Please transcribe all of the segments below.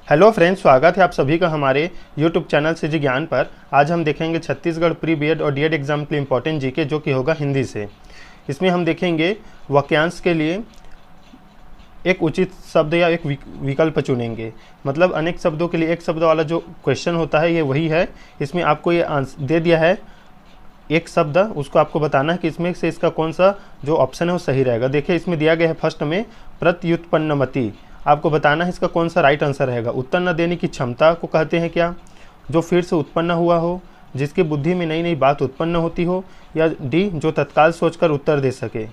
Hello friends, स्वागत है आप सभी का हमारे यूट्यूब चैनल से जी ज्ञान पर। आज हम देखेंगे छत्तीसगढ़ प्री बीएड और डीएड एग्जाम के लिए इंपॉर्टेंट जीके, जो कि होगा हिंदी से। इसमें हम देखेंगे वाक्यांश के लिए एक उचित शब्द या एक विकल्प चुनेंगे। मतलब अनेक शब्दों के लिए एक शब्द वाला जो क्वेश्चन होता है ये वही है। इसमें आपको ये आंसर दे दिया है एक शब्द, उसको आपको बताना है कि इसमें से इसका कौन सा जो ऑप्शन है वो सही रहेगा। देखिए इसमें दिया गया है फर्स्ट में प्रत्युत्पन्नमति। आपको बताना है इसका कौन सा राइट आंसर रहेगा। उत्तर न देने की क्षमता को कहते हैं क्या? जो फिर से उत्पन्न हुआ हो, जिसकी बुद्धि में नई नई बात उत्पन्न होती हो, या डी जो तत्काल सोचकर उत्तर दे सके।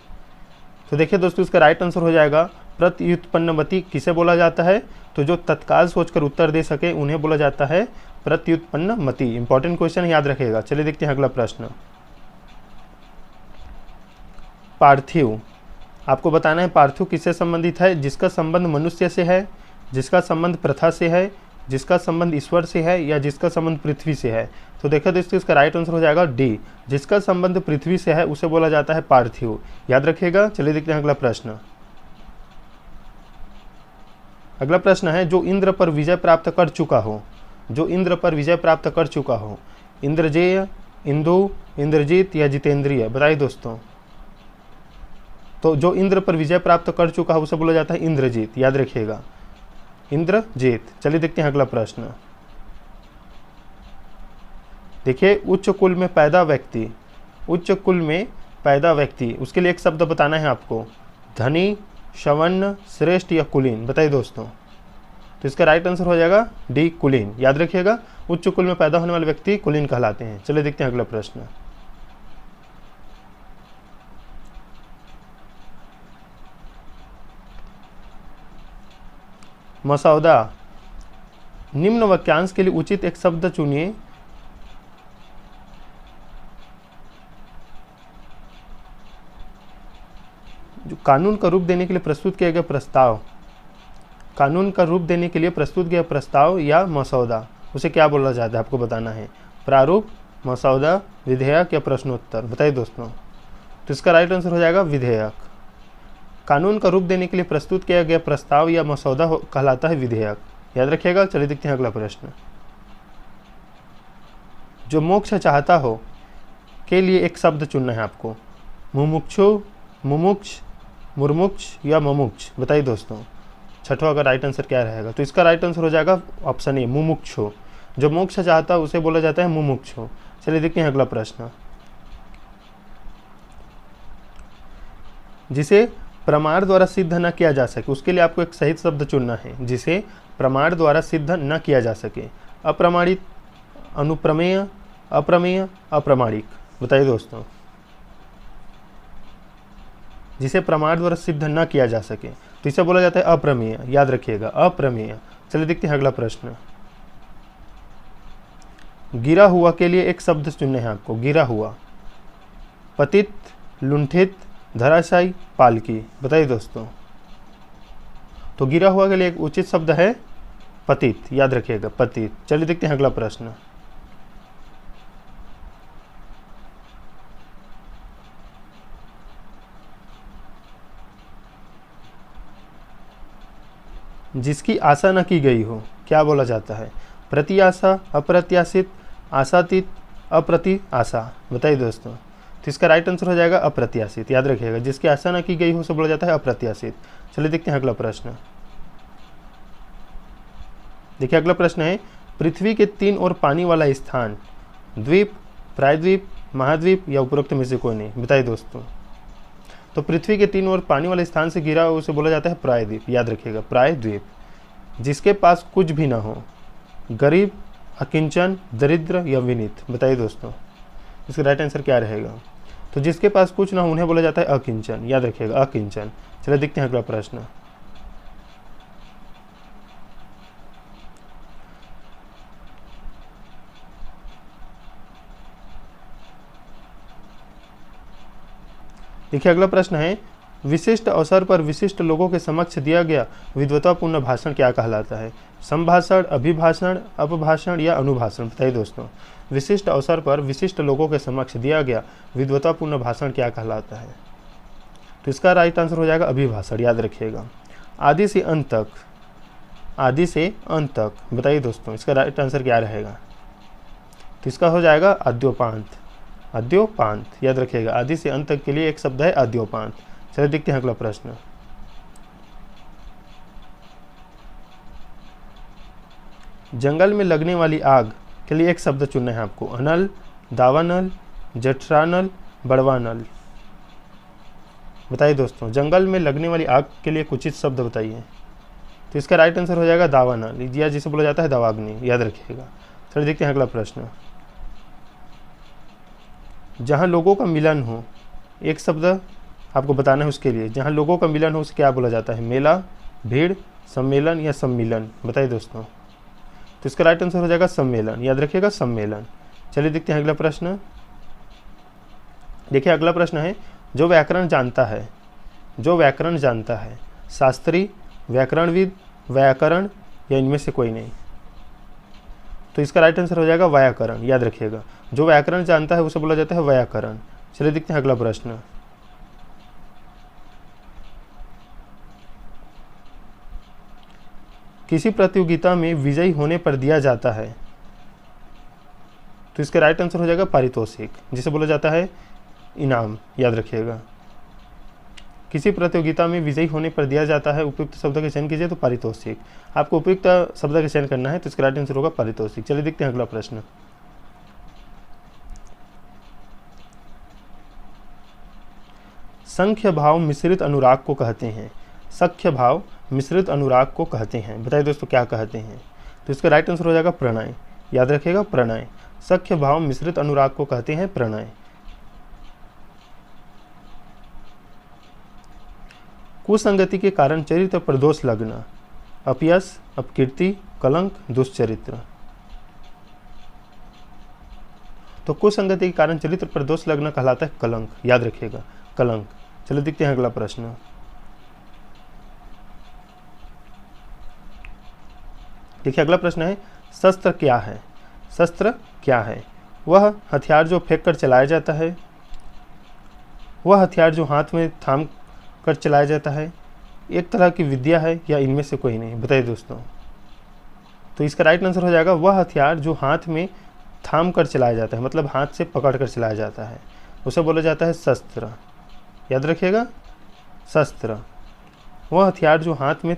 तो देखिए दोस्तों, इसका राइट आंसर हो जाएगा प्रत्युत्पन्नमति। किसे बोला जाता है? तो जो तत्काल सोचकर उत्तर दे सके उन्हें बोला जाता है प्रत्युत्पन्नमति। इंपॉर्टेंट क्वेश्चन याद रखेगा। चलिए देखते हैं अगला प्रश्न। पार्थिव। आपको बताना है पार्थिव किससे संबंधित है? जिसका संबंध मनुष्य से है, जिसका संबंध प्रथा से है, जिसका संबंध ईश्वर से है, या जिसका संबंध पृथ्वी से है। तो देखो दोस्तों, इसका राइट आंसर हो जाएगा डी। जिसका संबंध पृथ्वी से है उसे बोला जाता है पार्थिव। याद रखिएगा। चलिए देखते हैं अगला प्रश्न। अगला प्रश्न है जो इंद्र पर विजय प्राप्त कर चुका हो। जो इंद्र पर विजय प्राप्त कर चुका हो। इंद्रजेय, इंदु, इंद्रजीत या जितेंद्रिय। बताइए दोस्तों। तो जो इंद्र पर विजय प्राप्त कर चुका है उसे बोला जाता है इंद्रजीत। याद रखिएगा, इंद्रजीत। चलिए देखते हैं अगला प्रश्न। देखिए उच्च कुल में पैदा व्यक्ति। उच्च कुल में पैदा व्यक्ति, उसके लिए एक शब्द बताना है आपको। धनी, सवर्ण, श्रेष्ठ या कुलीन। बताइए दोस्तों। तो इसका राइट आंसर हो जाएगा डी, कुलीन। याद रखिएगा, उच्च कुल में पैदा होने वाले व्यक्ति कुलीन कहलाते हैं। चलिए देखते हैं अगला प्रश्न। मसौदा। निम्न वाक्यांश के लिए उचित एक शब्द चुनिए। जो कानून का रूप देने के लिए प्रस्तुत किया गया प्रस्ताव। कानून का रूप देने के लिए प्रस्तुत किया प्रस्ताव या मसौदा, उसे क्या बोला जाता है आपको बताना है। प्रारूप, मसौदा, विधेयक या प्रश्नोत्तर। बताइए दोस्तों। तो इसका राइट आंसर हो जाएगा विधेयक। कानून का रूप देने के लिए प्रस्तुत किया गया प्रस्ताव या मसौदा कहलाता है विधेयक। याद रखिएगा। चलिए देखते हैं अगला प्रश्न। जो मोक्ष चाहता हो के लिए एक शब्द चुनना है आपको। मुमुक्षु, मुमुक्ष, मुर्मुक्ष या ममुक्ष। बताइए दोस्तों, छठवां का राइट आंसर क्या रहेगा? तो इसका राइट आंसर हो जाएगा ऑप्शन ए, मुमुक्षु। जो मोक्ष चाहता है उसे बोला जाता है मुमुक्षु। चलिए देखते हैं अगला प्रश्न। जिसे प्रमाण द्वारा सिद्ध न किया जा सके, उसके लिए आपको एक सही शब्द चुनना है। जिसे प्रमाण द्वारा सिद्ध न किया जा सके। अप्रमाणित, अनुप्रमेय, अप्रमेय, अप्रमाणिक। बताइए दोस्तों। जिसे प्रमाण द्वारा सिद्ध न किया जा सके तो इसे बोला जाता है अप्रमेय। याद रखिएगा, अप्रमेय। चलिए देखते हैं अगला प्रश्न। गिरा हुआ के लिए एक शब्द चुनने हैं आपको। गिरा हुआ। पतित, लुंठित, धराशायी, पालकी। बताइए दोस्तों। तो गिरा हुआ के लिए एक उचित शब्द है पतित। याद रखिएगा, पतित। चलिए देखते हैं अगला प्रश्न। जिसकी आशा न की गई हो क्या बोला जाता है? प्रत्याशा, अप्रत्याशित, आशातीत, अप्रति आशा। बताइए दोस्तों। तो इसका राइट आंसर हो जाएगा अप्रत्याशित। याद रखिएगा, जिसकी आशा न की गई हो उसे बोला जाता है अप्रत्याशित। चलिए देखते हैं अगला प्रश्न। देखिए अगला प्रश्न है पृथ्वी के तीन ओर पानी वाला स्थान। द्वीप, प्रायद्वीप, महाद्वीप या उपरोक्त में से कोई नहीं। बताइए दोस्तों। तो पृथ्वी के तीन ओर पानी वाले स्थान से घिरा हुआ उसे बोला जाता है प्रायद्वीप। याद रखिएगा, प्रायद्वीप। जिसके पास कुछ भी ना हो। गरीब, अकिंचन, दरिद्र या विनीत। बताइए दोस्तों। इसका राइट आंसर क्या रहेगा? तो जिसके पास कुछ ना हो उन्हें बोला जाता है अकिंचन। याद रखिएगा, अकिंचन। चलिए देखते हैं अगला प्रश्न। देखिए अगला प्रश्न है विशिष्ट अवसर पर विशिष्ट लोगों के समक्ष दिया गया विद्वतापूर्ण भाषण क्या कहलाता है? संभाषण, अभिभाषण, अपभाषण या अनुभाषण। बताइए दोस्तों। विशिष्ट अवसर पर विशिष्ट लोगों के समक्ष दिया गया विद्वतापूर्ण भाषण क्या कहलाता है? तो इसका राइट आंसर हो जाएगा अभिभाषण। याद रखिएगा। आदि से अंत तक आदि से अंत तक। बताइए दोस्तों इसका राइट आंसर क्या रहेगा? तो इसका हो जाएगा आद्योपांत। आद्योपांत याद रखिएगा, आदि से अंत तक के लिए एक शब्द है आद्योपांत। चलिए देखते हैं अगला प्रश्न। जंगल में लगने वाली आग के लिए एक शब्द चुनना है आपको। अनल, दावानल, जठरानल, बड़वानल। बताइए दोस्तों जंगल में लगने वाली आग के लिए कुछ शब्द बताइए। तो इसका राइट आंसर हो जाएगा दावानल, या जिसे बोला जाता है दावाग्नि। याद रखिएगा। चलिए देखते हैं अगला प्रश्न। जहाँ लोगों का मिलन हो, एक शब्द आपको बताना है उसके लिए। जहाँ लोगों का मिलन हो उसे क्या बोला जाता है? मेला, भीड़, सम्मेलन या सम्मिलन। बताइए दोस्तों। तो इसका राइट आंसर हो जाएगा सम्मेलन। याद रखिएगा सम्मेलन। चलिए देखते हैं अगला प्रश्न। देखिए अगला प्रश्न है, जो व्याकरण जानता है, जो व्याकरण जानता है, शास्त्री, व्याकरणविद, व्याकरण या इनमें से कोई नहीं। तो इसका राइट आंसर हो जाएगा व्याकरण। याद रखिएगा, जो व्याकरण जानता है उसे बोला जाता है व्याकरण। चलिए देखते हैं अगला प्रश्न। किसी प्रतियोगिता में विजयी होने पर दिया जाता है, तो इसका राइट आंसर हो जाएगा पारितोषिक, जिसे बोला जाता है इनाम। याद रखिएगा, किसी प्रतियोगिता में विजयी होने पर दिया जाता है। उपयुक्त शब्द का चयन कीजिए तो पारितोषिक। आपको उपयुक्त शब्द का चयन करना है, तो इसका राइट आंसर होगा पारितोषिक। चलिए देखते हैं अगला प्रश्न। संख्य भाव मिश्रित अनुराग को कहते हैं। संख्य भाव मिश्रित अनुराग को कहते हैं। बताइए दोस्तों क्या कहते हैं? तो इसका राइट आंसर हो जाएगा प्रणय। याद रखिएगा प्रणय। संख्य भाव मिश्रित अनुराग को कहते हैं प्रणय। कुसंगति के कारण चरित्र पर दोष लगना, अपयश, अपकीर्ति, कलंक, दुष्चरित्र। तो कुसंगति के कारण चरित्र पर दोष लगना कहलाता है कलंक। याद रखिएगा कलंक। चलो देखते हैं अगला प्रश्न। देखिए अगला प्रश्न है, शस्त्र क्या है? शस्त्र क्या है? वह हथियार जो फेंक कर चलाया जाता है, वह हथियार जो हाथ में थाम कर चलाया जाता है, एक तरह की विद्या है या इनमें से कोई नहीं। बताइए दोस्तों। तो इसका राइट आंसर हो जाएगा वह हथियार जो हाथ में थाम कर चलाया जाता है, मतलब हाथ से पकड़ कर चलाया जाता है, उसे बोला जाता है शस्त्र। याद रखिएगा शस्त्र। वह हथियार जो हाथ में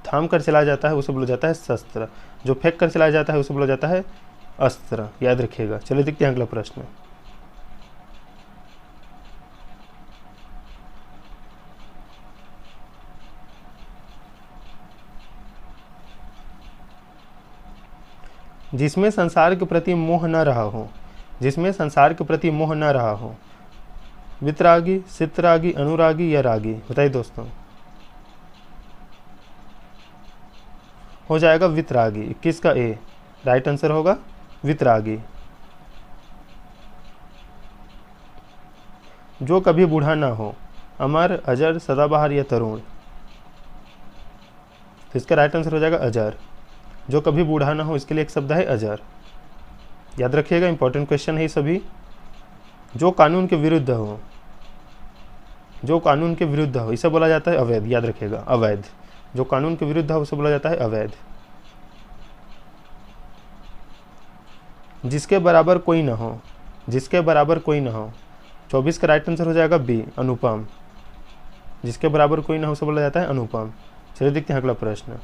थाम कर चलाया जाता है उसे बोला जाता है शस्त्र। जो फेंक कर चलाया जाता है उसे बोला जाता है अस्त्र। याद रखिएगा। चलिए देखते हैं अगला प्रश्न। जिसमें संसार के प्रति मोह न रहा हो, जिसमें संसार के प्रति मोह न रहा हो, वितरागी, चित्तरागी, अनुरागी या रागी। बताइए दोस्तों। हो जाएगा वितरागी। 21 का ए राइट आंसर होगा वितरागी। जो कभी बूढ़ा ना हो, अमर, अजर, सदाबहार या तरुण। तो इसका राइट आंसर हो जाएगा अजर। जो कभी बूढ़ा ना हो, इसके लिए एक शब्द है अजर। याद रखिएगा इंपॉर्टेंट क्वेश्चन है ये सभी। जो कानून के विरुद्ध हो, जो कानून के विरुद्ध हो, इसे बोला जाता है अवैध। याद रखिएगा अवैध। जो कानून के विरुद्ध हो उसे बोला जाता है अवैध। जिसके बराबर कोई ना हो, जिसके बराबर कोई ना हो। 24 का राइट आंसर हो जाएगा बी अनुपम। जिसके बराबर कोई ना हो उसे बोला जाता है अनुपम। चलिए देखते हैं अगला प्रश्न।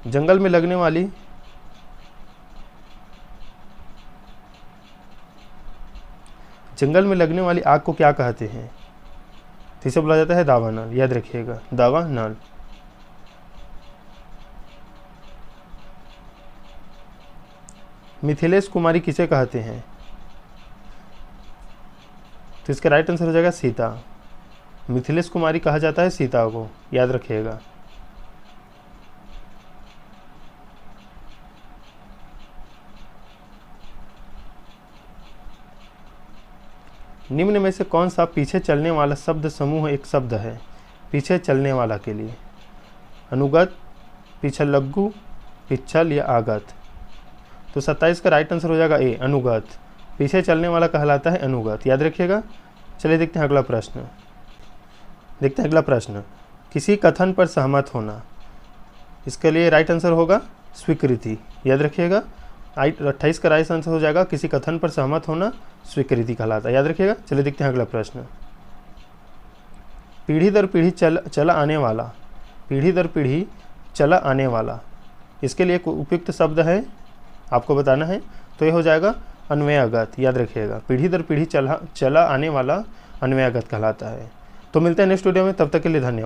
जंगल में लगने वाली आग को क्या कहते हैं? तो इसे बोला जाता है दावानल। याद रखिएगा दावानल। मिथिलेश कुमारी किसे कहते हैं? तो इसका राइट आंसर हो जाएगा सीता। मिथिलेश कुमारी कहा जाता है सीता को। याद रखिएगा। निम्न में से कौन सा पीछे चलने वाला शब्द समूह एक शब्द है? पीछे चलने वाला के लिए अनुगत, पिछलग्गू, पिछल या आगत। तो 27 का राइट आंसर हो जाएगा ए अनुगत। पीछे चलने वाला कहलाता है अनुगत। याद रखिएगा। चलिए देखते हैं अगला प्रश्न। देखते हैं अगला प्रश्न। किसी कथन पर सहमत होना, इसके लिए राइट आंसर होगा स्वीकृति। याद रखिएगा 28 का राइट आंसर हो जाएगा किसी कथन पर सहमत होना स्वीकृति कहलाता है। याद रखिएगा। चलिए देखते हैं अगला प्रश्न। पीढ़ी दर पीढ़ी चला आने वाला, पीढ़ी दर पीढ़ी चला आने वाला, इसके लिए उपयुक्त शब्द है आपको बताना है, तो ये हो जाएगा अन्वयागत। याद रखिएगा पीढ़ी दर पीढ़ी चला आने वाला अन्वयागत कहलाता है। तो मिलते हैं नेक्स्ट वीडियो में, तब तक के लिए धन्यवाद।